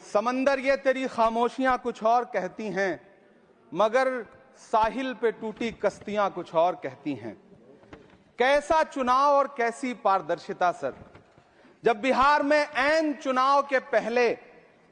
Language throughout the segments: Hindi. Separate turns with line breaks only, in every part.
समंदर ये तेरी खामोशियां कुछ और कहती हैं, मगर साहिल पे टूटी कश्तियां कुछ और कहती हैं। कैसा चुनाव और कैसी पारदर्शिता सर, जब बिहार में ऐन चुनाव के पहले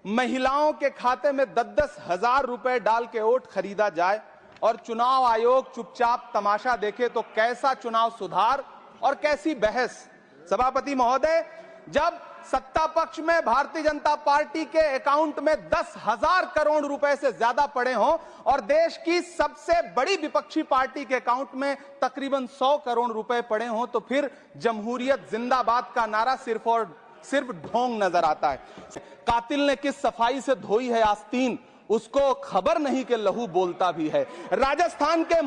महिलाओं के खाते में 10-10 हजार रुपए डाल के वोट खरीदा जाए और चुनाव आयोग चुपचाप तमाशा देखे, तो कैसा चुनाव सुधार और कैसी बहस। सभापति महोदय, जब सत्ता पक्ष में भारतीय जनता पार्टी के अकाउंट में 10,000 करोड़ रुपए से ज्यादा पड़े हों और देश की सबसे बड़ी विपक्षी पार्टी के अकाउंट में तकरीबन 100 करोड़ रुपए पड़े हों, तो फिर जमहूरियत जिंदाबाद का नारा सिर्फ और सिर्फ ढोंग नजर आता है। कातिल ने किस सफाई से धोई है आस्तीन, उसको खबर नहीं कि लहू बोलता भी है। राजस्थान के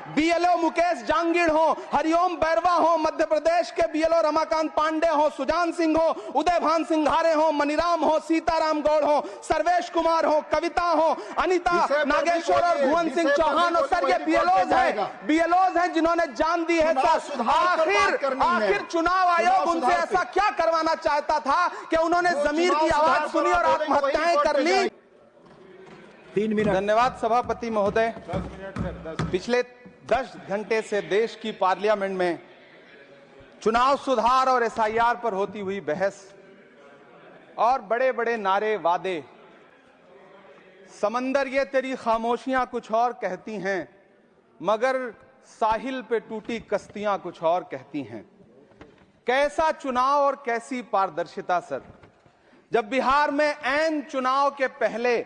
बीएलओ मुकेश जांगीड़ हो, हरिओम बैरवा हो, मध्य प्रदेश के बीएलओ रमाकांत पांडे हो, सुजान सिंह हो, उदयभान सिंघारे हो, मनीराम हो, सीताराम गौड़ हो, सर्वेश कुमार हो, कविता हो, अनिता नागेश्वर और भुवन सिंह चौहान हो। सर, ये बीएलओज हैं जिन्होंने जान दी है। सर, आखिर चुनाव आयोग उनसे ऐसा क्या करवाना चाहता था कि उन्होंने जमीर की आवाज सुनी और आत्महत्याएं कर ली।
3 मिनट।
धन्यवाद सभापति महोदय। पिछले 10 घंटे से देश की पार्लियामेंट में चुनाव सुधार और एसआईआर पर होती हुई बहस और बड़े बड़े नारे वादे, समंदर ये तेरी खामोशियां कुछ और कहती हैं, मगर साहिल पे टूटी कश्तियां कुछ और कहती हैं। कैसा चुनाव और कैसी पारदर्शिता सर, जब बिहार में ऐन चुनाव के पहले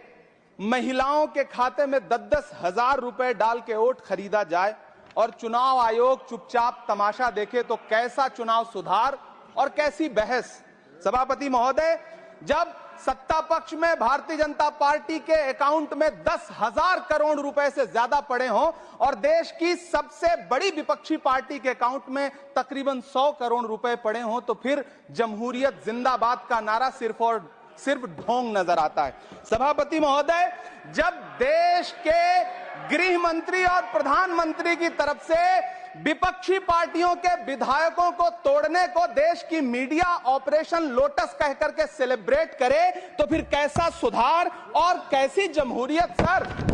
महिलाओं के खाते में 10-10 हजार रुपए डाल के वोट खरीदा जाए और चुनाव आयोग चुपचाप तमाशा देखे, तो कैसा चुनाव सुधार और कैसी बहस। सभापति महोदय, जब सत्ता पक्ष में भारतीय जनता पार्टी के अकाउंट में 10,000 करोड़ रुपए से ज्यादा पड़े हों और देश की सबसे बड़ी विपक्षी पार्टी के अकाउंट में तकरीबन 100 करोड़ रुपए पड़े हों, तो फिर जमहूरियत जिंदाबाद का नारा सिर्फ और सिर्फ ढोंग नजर आता है। सभापति महोदय, जब देश के गृह मंत्री और प्रधानमंत्री की तरफ से विपक्षी पार्टियों के विधायकों को तोड़ने को देश की मीडिया ऑपरेशन लोटस कह करके सेलिब्रेट करे, तो फिर कैसा सुधार और कैसी जमहूरियत।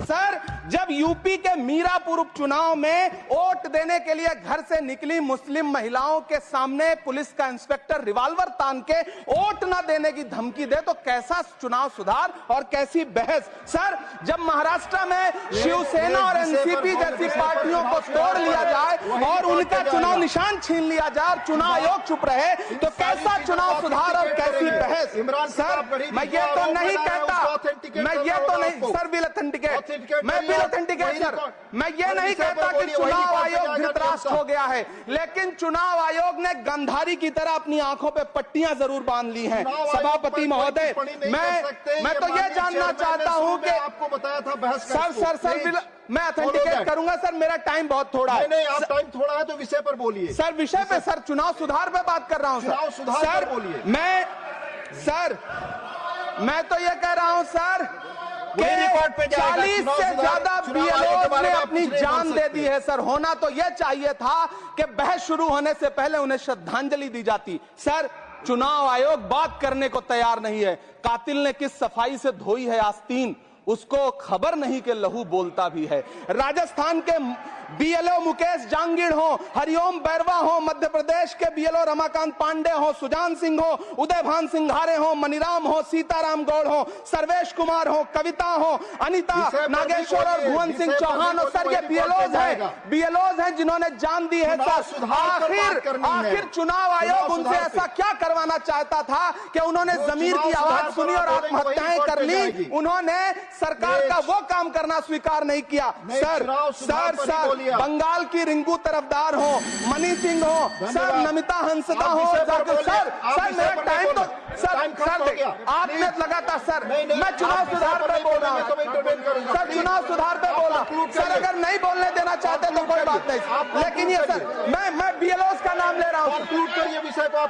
सर, जब यूपी के मीरापुर उपचुनाव में वोट देने के लिए घर से निकली मुस्लिम महिलाओं के सामने पुलिस का इंस्पेक्टर रिवॉल्वर तान के वोट न देने की धमकी दे, तो कैसा चुनाव सुधार और कैसी बहस। सर, जब महाराष्ट्र में शिवसेना और एनसीपी जैसी पार्टियों को तोड़ लिया जाए और उनका चुनाव निशान छीन लिया जाए और चुनाव आयोग चुप रहे, तो कैसा चुनाव सुधार और कैसी बहस। सर, मैं ये तो नहीं कहता, सर विल ऑथेंटिकेट, मैं विल ऑथेंटिकेट सर, मैं ये नहीं कहता कि चुनाव आयोग धृतराष्ट्र हो गया है, लेकिन चुनाव आयोग ने गंधारी की तरह अपनी आंखों पे पट्टियां जरूर बांध ली हैं। सभापति महोदय, मैं तो ये जानना चाहता हूं कि आपको बताया था बहस सर मैं ऑथेंटिकेट करूंगा। सर, मेरा टाइम बहुत थोड़ा है।
नहीं, आप टाइम थोड़ा है तो विषय पर बोलिए।
सर, विषय पे सर, चुनाव सुधार पे बात कर रहा हूं।
चुनाव सुधार पर बोलिए।
मैं तो ये कह रहा हूं सर कि 40 से ज्यादा बीएलओ ने अपनी जान दे दी है। सर, होना तो यह चाहिए था कि बहस शुरू होने से पहले उन्हें श्रद्धांजलि दी जाती। सर, चुनाव आयोग बात करने को तैयार नहीं है। कातिल ने किस सफाई से धोई है आस्तीन, उसको खबर नहीं कि लहू बोलता भी है। राजस्थान के बीएलओ मुकेश जांगीड़ हो, हरिओम बैरवा हो, मध्य प्रदेश के बीएलओ रमाकांत पांडे हो, सुजान सिंह हो, उदयभान सिंघारे हो, मनीराम हो, सीताराम गौड़ हो, सर्वेश कुमार हो, कविता हो, अनिता नागेश्वर और भुवन सिंह चौहान हो। सर, ये बीएलओज हैं जिन्होंने जान दी है। सर, आखिर चुनाव आयोग उनसे ऐसा क्या करवाना चाहता था कि उन्होंने जमीर की आवाज सुनी और आत्महत्याएं कर ली। उन्होंने सरकार का वो काम करना स्वीकार नहीं किया। सर, बंगाल की रिंकू तरफदार हो, मनी सिंह हो, सर नमिता हंसदा हो, सर मेरा टाइम तो सर आपने लगातार सर, मैं चुनाव सुधार पे बोल रहा हूँ सर, चुनाव सुधार पे बोल रहा हूँ सर। अगर नहीं बोलने देना चाहते तो कोई बात नहीं, लेकिन ये सर मैं बीएलओस का नाम ले रहा हूँ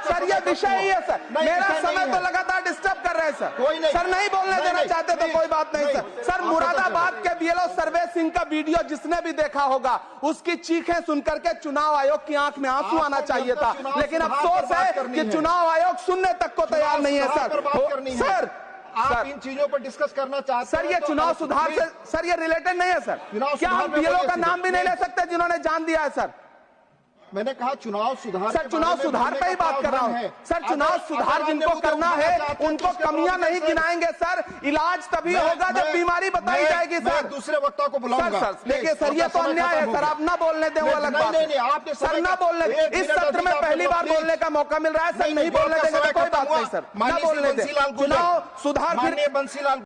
सर, ये विषय ही है सर। मेरा समय तो लगातार डिस्टर्ब कर रहे हैं सर। सर, नहीं बोलने देना चाहते तो कोई बात नहीं सर। सर, मुरादाबाद के बीएलओ सर्वेश सिंह का वीडियो जिसने भी देखा होगा, उसकी चीखें सुनकर के चुनाव आयोग की आंख में आंसू आना चाहिए था, लेकिन अफसोस है कि चुनाव आयोग सुनने तक को तैयार नहीं है। सर
आप
सर।
इन चीजों पर डिस्कस करना चाहते
सर
हैं
ये
तो
चुनाव
आप
सुधार
प्लीज-
से सर ये रिलेटेड नहीं है सर।
चुनाव
क्या
सुधार
हम
में
बीएलओ
बोलिए
का नाम भी नहीं ले
सीधे।
सकते जिन्होंने जान दिया है सर?
मैंने कहा चुनाव सुधार
सर
के
चुनाव
बारे में
सुधार
बोलने
पे ही
का
बात कर रहा
प्रावधान
हूं
है।
सर। चुनाव
अगर-
सुधार
अगर
जिनको
अन्य मुद्दे
करना
उठाना
है
चाहते हैं
उनको
तो उसके
कमियां
प्रॉब्लम
नहीं
है,
गिनाएंगे सर। इलाज तभी होगा जब बीमारी बताई जाएगी
मैं
सर।
दूसरे वक्ता को
सर
बुलाऊंगा।
सर देखिए सर ये तो अन्याय है सर। आप ना बोलने दें वो अलग
नहीं,
बात
नहीं,
है।
नहीं, आपने
सर
समय
ना
का-
बोलने
एक
इस
मिनट
सत्र में
अधिक
पहली
आपको
बार
प्लीज।
बोलने का मौका मिल रहा है सर। नहीं
बहुत
बोलने
का
देंगे
समय
तो कोई
खत्म
बात
हुआ।
नहीं सर। ना
माननीय श्री
बोलने दें।
बंसीलाल गुर्जर,
चुनाव सुधार फिर
माननीय बंसीलाल